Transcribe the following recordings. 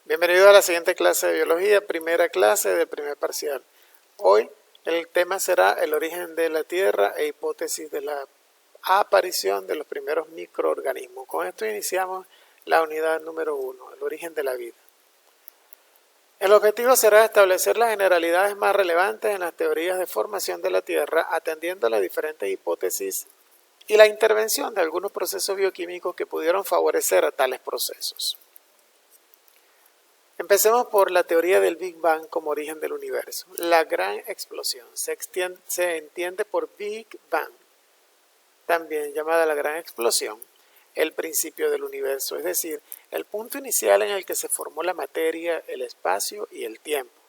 Bienvenido a la siguiente clase de biología, primera clase del primer parcial. Hoy el tema será el origen de la Tierra e hipótesis de la aparición de los primeros microorganismos. Con esto iniciamos la unidad número 1, el origen de la vida. El objetivo será establecer las generalidades más relevantes en las teorías de formación de la Tierra, atendiendo a las diferentes hipótesis y la intervención de algunos procesos bioquímicos que pudieron favorecer a tales procesos. Empecemos por la teoría del Big Bang como origen del universo. La gran explosión se entiende por Big Bang, también llamada la gran explosión, el principio del universo, es decir, el punto inicial en el que se formó la materia, el espacio y el tiempo.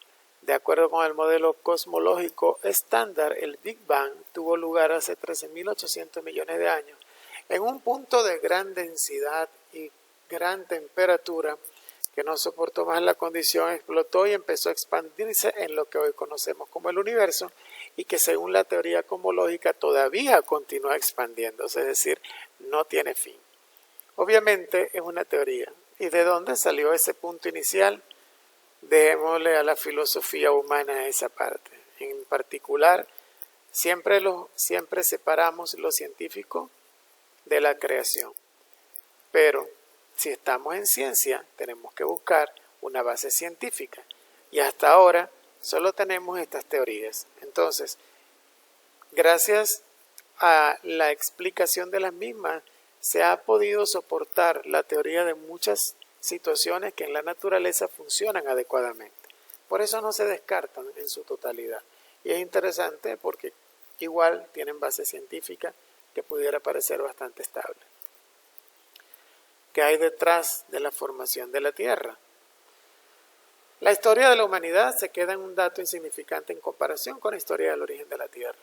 De acuerdo con el modelo cosmológico estándar, el Big Bang tuvo lugar hace 13.800 millones de años, en un punto de gran densidad y gran temperatura, que no soportó más la condición, explotó y empezó a expandirse en lo que hoy conocemos como el universo y que según la teoría cosmológica todavía continúa expandiéndose, es decir, no tiene fin. Obviamente es una teoría. ¿Y de dónde salió ese punto inicial? Dejémosle a la filosofía humana esa parte. En particular, siempre separamos lo científico de la creación, pero si estamos en ciencia, tenemos que buscar una base científica. Y hasta ahora solo tenemos estas teorías. Entonces, gracias a la explicación de las mismas, se ha podido soportar la teoría de muchas situaciones que en la naturaleza funcionan adecuadamente. Por eso no se descartan en su totalidad. Y es interesante porque igual tienen base científica que pudiera parecer bastante estable. ¿Qué hay detrás de la formación de la Tierra? La historia de la humanidad se queda en un dato insignificante en comparación con la historia del origen de la Tierra.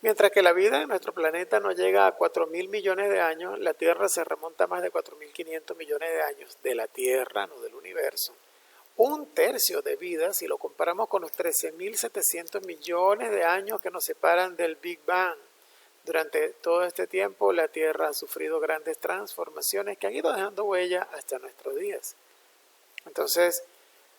Mientras que la vida en nuestro planeta no llega a 4.000 millones de años, la Tierra se remonta a más de 4.500 millones de años de la Tierra, no del universo. Un tercio de vida si lo comparamos con los 13.700 millones de años que nos separan del Big Bang. Durante todo este tiempo, la Tierra ha sufrido grandes transformaciones que han ido dejando huella hasta nuestros días. Entonces,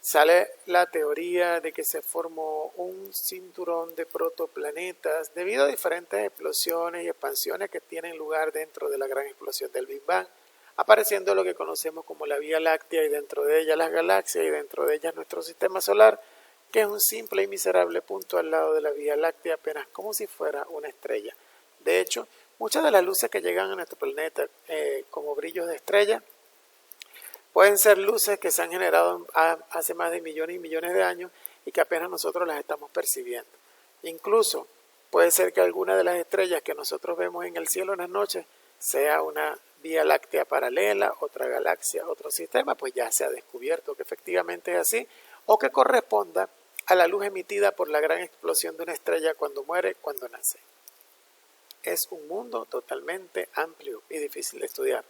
sale la teoría de que se formó un cinturón de protoplanetas debido a diferentes explosiones y expansiones que tienen lugar dentro de la gran explosión del Big Bang, apareciendo lo que conocemos como la Vía Láctea y dentro de ella las galaxias y dentro de ellas nuestro sistema solar, que es un simple y miserable punto al lado de la Vía Láctea, apenas como si fuera una estrella. De hecho, muchas de las luces que llegan a nuestro planeta como brillos de estrella pueden ser luces que se han generado hace más de millones y millones de años y que apenas nosotros las estamos percibiendo. Incluso puede ser que alguna de las estrellas que nosotros vemos en el cielo en las noches sea una Vía Láctea paralela, otra galaxia, otro sistema, pues ya se ha descubierto que efectivamente es así, o que corresponda a la luz emitida por la gran explosión de una estrella cuando muere, cuando nace. Es un mundo totalmente amplio y difícil de estudiar.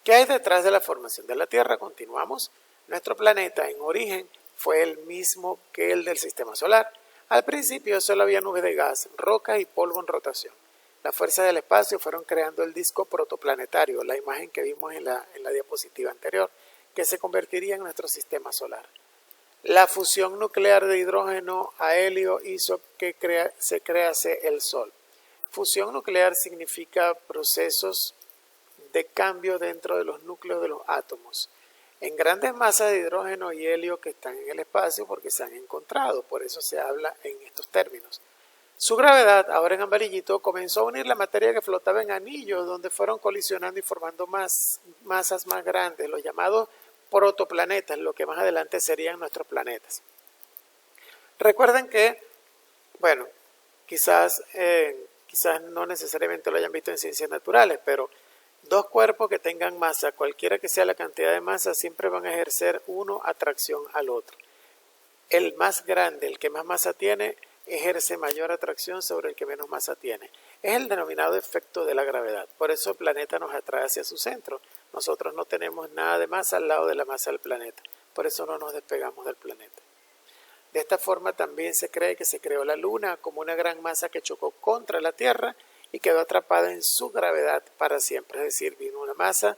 ¿Qué hay detrás de la formación de la Tierra? Continuamos. Nuestro planeta en origen fue el mismo que el del sistema solar. Al principio solo había nubes de gas, rocas y polvo en rotación. Las fuerzas del espacio fueron creando el disco protoplanetario, la imagen que vimos en la diapositiva anterior, que se convertiría en nuestro sistema solar. La fusión nuclear de hidrógeno a helio hizo que se crease el Sol. Fusión nuclear significa procesos de cambio dentro de los núcleos de los átomos en grandes masas de hidrógeno y helio que están en el espacio porque se han encontrado, por eso se habla en estos términos. Su gravedad, ahora en amarillito, comenzó a unir la materia que flotaba en anillos donde fueron colisionando y formando masas más grandes, los llamados protoplanetas, lo que más adelante serían nuestros planetas. Recuerden que, bueno, quizás no necesariamente lo hayan visto en ciencias naturales, pero dos cuerpos que tengan masa, cualquiera que sea la cantidad de masa, siempre van a ejercer uno atracción al otro. El más grande, el que más masa tiene, ejerce mayor atracción sobre el que menos masa tiene. Es el denominado efecto de la gravedad. Por eso el planeta nos atrae hacia su centro. Nosotros no tenemos nada de masa al lado de la masa del planeta. Por eso no nos despegamos del planeta. De esta forma también se cree que se creó la Luna como una gran masa que chocó contra la Tierra y quedó atrapada en su gravedad para siempre. Es decir, vino una masa,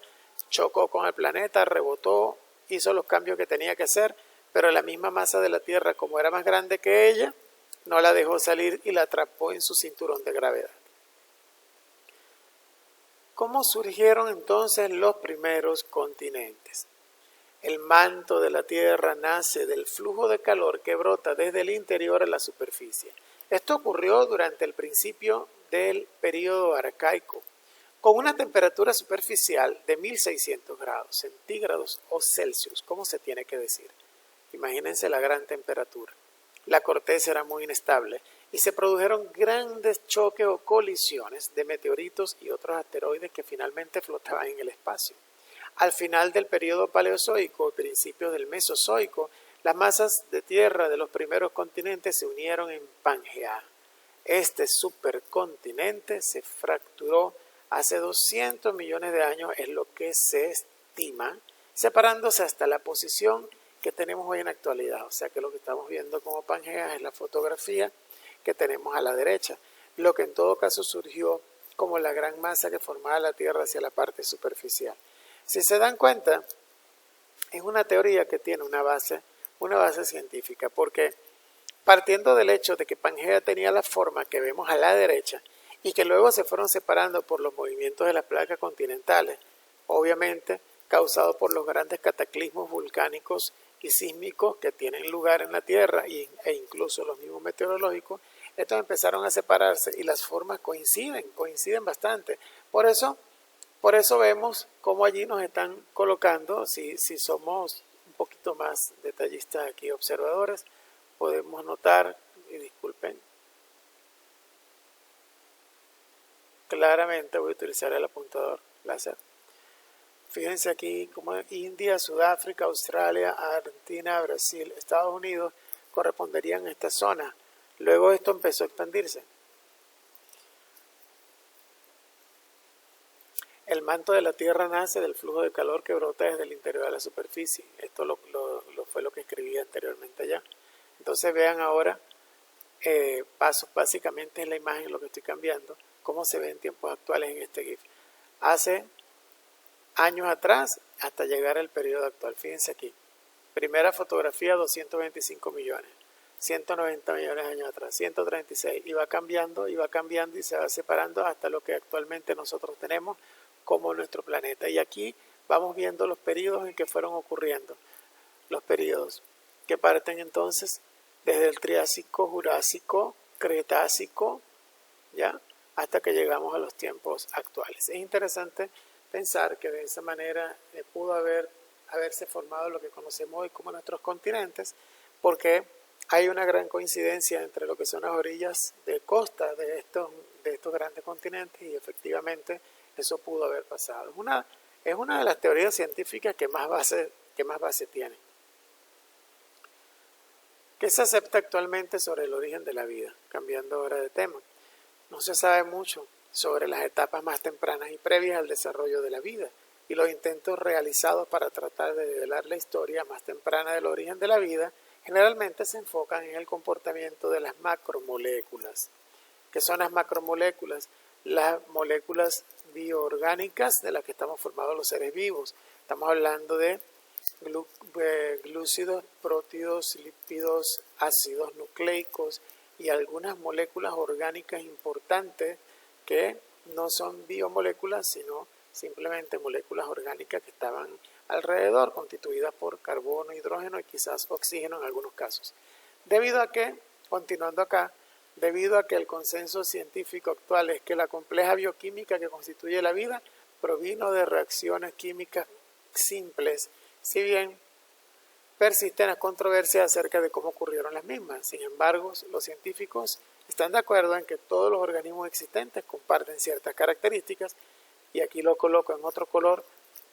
chocó con el planeta, rebotó hizo los cambios que tenía que hacer, pero la misma masa de la Tierra, como era más grande que ella, no la dejó salir y la atrapó en su cinturón de gravedad. ¿Cómo surgieron entonces los primeros continentes? El manto de la Tierra nace del flujo de calor que brota desde el interior a la superficie. Esto ocurrió durante el principio del período arcaico, con una temperatura superficial de 1600 grados centígrados o Celsius, como se tiene que decir. Imagínense la gran temperatura. La corteza era muy inestable y se produjeron grandes choques o colisiones de meteoritos y otros asteroides que finalmente flotaban en el espacio. Al final del periodo paleozoico, principios del mesozoico, las masas de tierra de los primeros continentes se unieron en Pangea. Este supercontinente se fracturó hace 200 millones de años, es lo que se estima, separándose hasta la posición que tenemos hoy en la actualidad. O sea que lo que estamos viendo como Pangea es la fotografía que tenemos a la derecha, lo que en todo caso surgió como la gran masa que formaba la Tierra hacia la parte superficial. Si se dan cuenta, es una teoría que tiene una base científica, porque partiendo del hecho de que Pangea tenía la forma que vemos a la derecha y que luego se fueron separando por los movimientos de las placas continentales, obviamente causados por los grandes cataclismos volcánicos y sísmicos que tienen lugar en la Tierra e incluso los mismos meteorológicos, estos empezaron a separarse y las formas coinciden bastante. Por eso vemos cómo allí nos están colocando, si somos un poquito más detallistas aquí, observadores, podemos notar, y disculpen, claramente voy a utilizar el apuntador láser. Fíjense aquí como India, Sudáfrica, Australia, Argentina, Brasil, Estados Unidos corresponderían a esta zona. Luego esto empezó a expandirse. El manto de la Tierra nace del flujo de calor que brota desde el interior de la superficie. Esto fue lo que escribí anteriormente allá. Entonces vean ahora, pasos básicamente en la imagen, lo que estoy cambiando, cómo se ve en tiempos actuales en este GIF. Hace años atrás hasta llegar al periodo actual. Fíjense aquí. Primera fotografía, 225 millones. 190 millones de años atrás, 136. Y va cambiando y se va separando hasta lo que actualmente nosotros tenemos como nuestro planeta. Y aquí vamos viendo los periodos en que fueron ocurriendo. Los periodos que parten entonces desde el Triásico, Jurásico, Cretácico, ¿ya? Hasta que llegamos a los tiempos actuales. Es interesante pensar que de esa manera pudo haberse formado lo que conocemos hoy como nuestros continentes, porque hay una gran coincidencia entre lo que son las orillas de costa de estos grandes continentes y efectivamente eso pudo haber pasado. Es una de las teorías científicas que más base tiene. ¿Qué se acepta actualmente sobre el origen de la vida? Cambiando ahora de tema. No se sabe mucho sobre las etapas más tempranas y previas al desarrollo de la vida y los intentos realizados para tratar de develar la historia más temprana del origen de la vida generalmente se enfocan en el comportamiento de las macromoléculas. ¿Qué son las macromoléculas? Las moléculas bioorgánicas de las que estamos formados los seres vivos. Estamos hablando de glúcidos, prótidos, lípidos, ácidos nucleicos y algunas moléculas orgánicas importantes que no son biomoléculas, sino simplemente moléculas orgánicas que estaban alrededor, constituidas por carbono, hidrógeno y quizás oxígeno en algunos casos. Debido a que el consenso científico actual es que la compleja bioquímica que constituye la vida provino de reacciones químicas simples, si bien persisten las controversias acerca de cómo ocurrieron las mismas. Sin embargo, los científicos están de acuerdo en que todos los organismos existentes comparten ciertas características, y aquí lo coloco en otro color,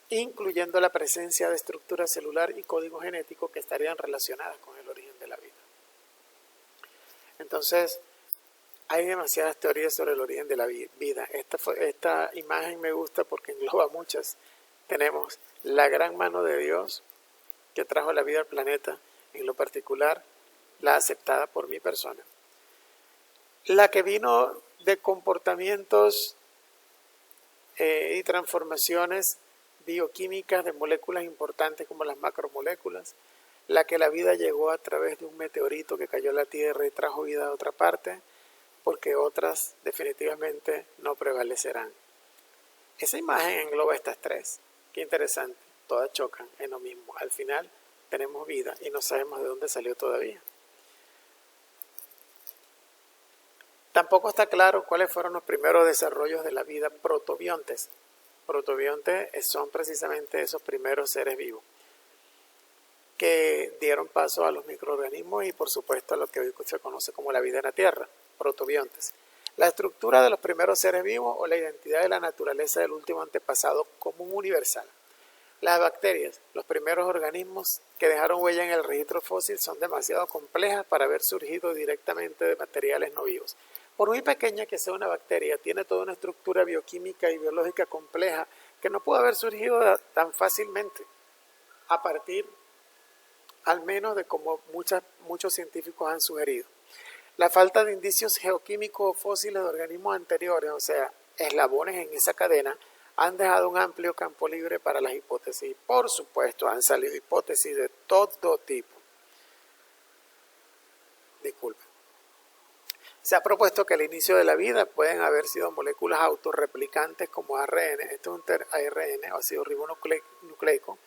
incluyendo la presencia de estructura celular y código genético que estarían relacionadas con el origen de la vida. Entonces, hay demasiadas teorías sobre el origen de la vida. Esta imagen me gusta porque engloba muchas. Tenemos la gran mano de Dios que trajo la vida al planeta, en lo particular la aceptada por mi persona. La que vino de comportamientos y transformaciones bioquímicas de moléculas importantes como las macromoléculas, la que la vida llegó a través de un meteorito que cayó a la Tierra y trajo vida a otra parte, porque otras definitivamente no prevalecerán. Esa imagen engloba estas tres. Qué interesante, todas chocan en lo mismo. Al final tenemos vida y no sabemos de dónde salió todavía. Tampoco está claro cuáles fueron los primeros desarrollos de la vida protobiontes. Protobiontes son precisamente esos primeros seres vivos que dieron paso a los microorganismos y por supuesto a lo que hoy se conoce como la vida en la Tierra, protobiontes. La estructura de los primeros seres vivos o la identidad de la naturaleza del último antepasado común universal. Las bacterias, los primeros organismos que dejaron huella en el registro fósil, son demasiado complejas para haber surgido directamente de materiales no vivos. Por muy pequeña que sea una bacteria, tiene toda una estructura bioquímica y biológica compleja que no pudo haber surgido tan fácilmente, a partir al menos de como muchos científicos han sugerido. La falta de indicios geoquímicos o fósiles de organismos anteriores, o sea, eslabones en esa cadena, han dejado un amplio campo libre para las hipótesis. Por supuesto, han salido hipótesis de todo tipo. Disculpen. Se ha propuesto que al inicio de la vida pueden haber sido moléculas autorreplicantes como ARN. Esto es un ARN, ácido ribonucleico.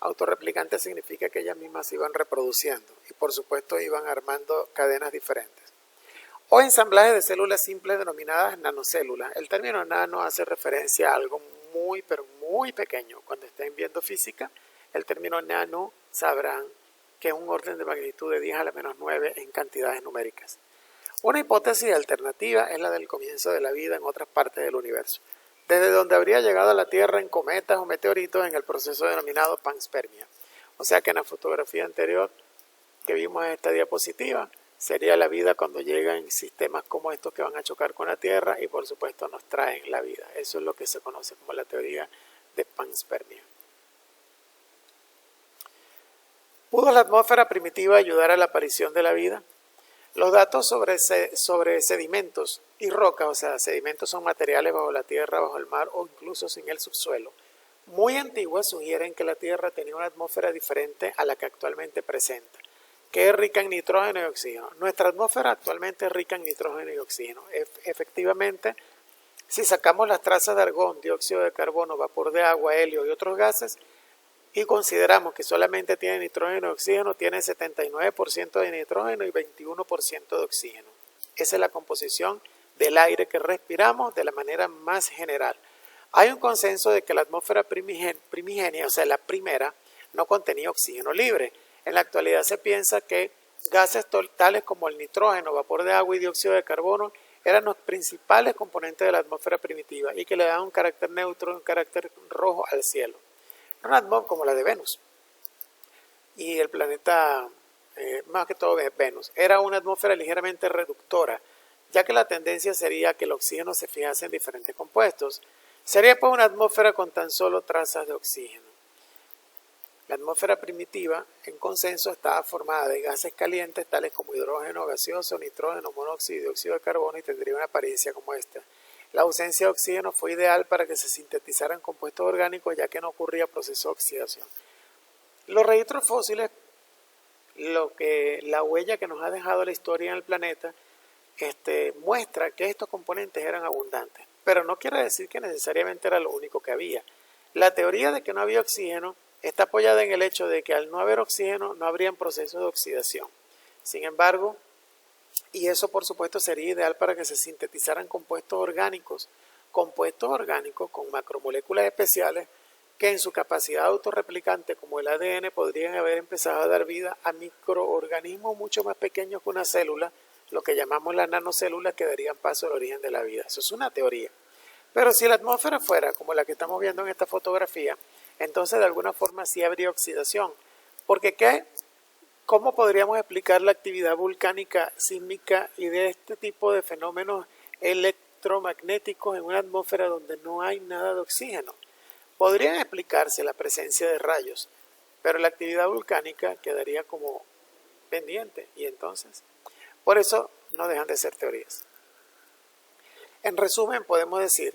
Autorreplicante significa que ellas mismas se iban reproduciendo y por supuesto iban armando cadenas diferentes. O ensamblajes de células simples denominadas nanocélulas. El término nano hace referencia a algo muy, pero muy pequeño. Cuando estén viendo física, el término nano sabrán que es un orden de magnitud de 10 a la menos 9 en cantidades numéricas. Una hipótesis alternativa es la del comienzo de la vida en otras partes del universo, desde donde habría llegado a la Tierra en cometas o meteoritos en el proceso denominado panspermia. O sea que en la fotografía anterior que vimos en esta diapositiva, sería la vida cuando llegan sistemas como estos que van a chocar con la Tierra y por supuesto nos traen la vida. Eso es lo que se conoce como la teoría de panspermia. ¿Pudo la atmósfera primitiva ayudar a la aparición de la vida? Los datos sobre sedimentos y rocas, o sea, sedimentos son materiales bajo la tierra, bajo el mar o incluso sin el subsuelo, muy antiguas sugieren que la Tierra tenía una atmósfera diferente a la que actualmente presenta, que es rica en nitrógeno y oxígeno. Nuestra atmósfera actualmente es rica en nitrógeno y oxígeno. Efectivamente, si sacamos las trazas de argón, dióxido de carbono, vapor de agua, helio y otros gases, y consideramos que solamente tiene nitrógeno y oxígeno, tiene 79% de nitrógeno y 21% de oxígeno. Esa es la composición del aire que respiramos de la manera más general. Hay un consenso de que la atmósfera primigenia, o sea, la primera, no contenía oxígeno libre. En la actualidad se piensa que gases totales como el nitrógeno, vapor de agua y dióxido de carbono eran los principales componentes de la atmósfera primitiva y que le daban un carácter neutro y un carácter rojo al cielo. Una atmósfera como la de Venus y el planeta, más que todo Venus, era una atmósfera ligeramente reductora, ya que la tendencia sería que el oxígeno se fijase en diferentes compuestos. Sería pues una atmósfera con tan solo trazas de oxígeno. La atmósfera primitiva, en consenso, estaba formada de gases calientes tales como hidrógeno gaseoso, nitrógeno, monóxido y dióxido de carbono y tendría una apariencia como esta. La ausencia de oxígeno fue ideal para que se sintetizaran compuestos orgánicos ya que no ocurría proceso de oxidación. Los registros fósiles, la huella que nos ha dejado la historia en el planeta, muestra que estos componentes eran abundantes, pero no quiere decir que necesariamente era lo único que había. La teoría de que no había oxígeno está apoyada en el hecho de que al no haber oxígeno no habrían procesos de oxidación. Sin embargo, y eso por supuesto sería ideal para que se sintetizaran compuestos orgánicos con macromoléculas especiales que en su capacidad autorreplicante como el ADN podrían haber empezado a dar vida a microorganismos mucho más pequeños que una célula, lo que llamamos las nanocélulas, que darían paso al origen de la vida. Eso es una teoría. Pero si la atmósfera fuera como la que estamos viendo en esta fotografía, entonces de alguna forma sí habría oxidación. Porque ¿cómo podríamos explicar la actividad volcánica, sísmica y de este tipo de fenómenos electromagnéticos en una atmósfera donde no hay nada de oxígeno? Podrían explicarse la presencia de rayos, pero la actividad volcánica quedaría como pendiente y entonces, por eso no dejan de ser teorías. En resumen, podemos decir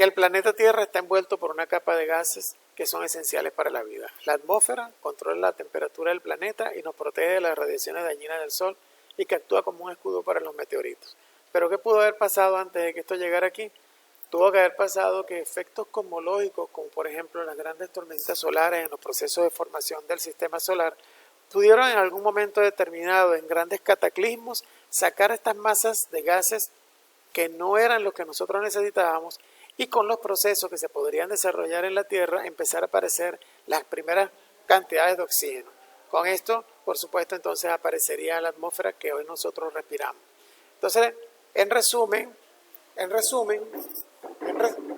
que el planeta Tierra está envuelto por una capa de gases que son esenciales para la vida. La atmósfera controla la temperatura del planeta y nos protege de las radiaciones dañinas del Sol y que actúa como un escudo para los meteoritos. Pero ¿qué pudo haber pasado antes de que esto llegara aquí? Tuvo que haber pasado que efectos cosmológicos, como por ejemplo las grandes tormentas solares en los procesos de formación del sistema solar, pudieron en algún momento determinado, en grandes cataclismos, sacar estas masas de gases que no eran lo que nosotros necesitábamos, y con los procesos que se podrían desarrollar en la Tierra empezar a aparecer las primeras cantidades de oxígeno. Con esto, por supuesto, entonces aparecería la atmósfera que hoy nosotros respiramos. Entonces, en resumen,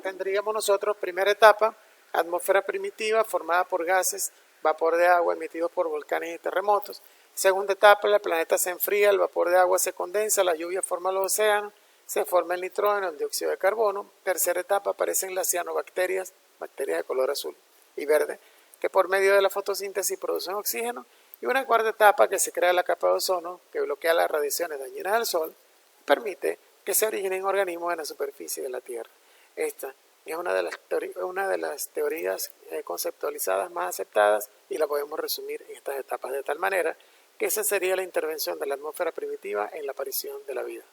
tendríamos nosotros, primera etapa, atmósfera primitiva formada por gases, vapor de agua emitidos por volcanes y terremotos. Segunda etapa, el planeta se enfría, el vapor de agua se condensa, la lluvia forma los océanos, se forma el nitrógeno, el dióxido de carbono. Tercera etapa, aparecen las cianobacterias, bacterias de color azul y verde, que por medio de la fotosíntesis producen oxígeno. Y una cuarta etapa, que se crea la capa de ozono, que bloquea las radiaciones dañinas del Sol, permite que se originen organismos en la superficie de la Tierra. Esta es una de las teorías conceptualizadas más aceptadas y la podemos resumir en estas etapas de tal manera que esa sería la intervención de la atmósfera primitiva en la aparición de la vida.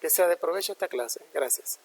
Que sea de provecho esta clase. Gracias.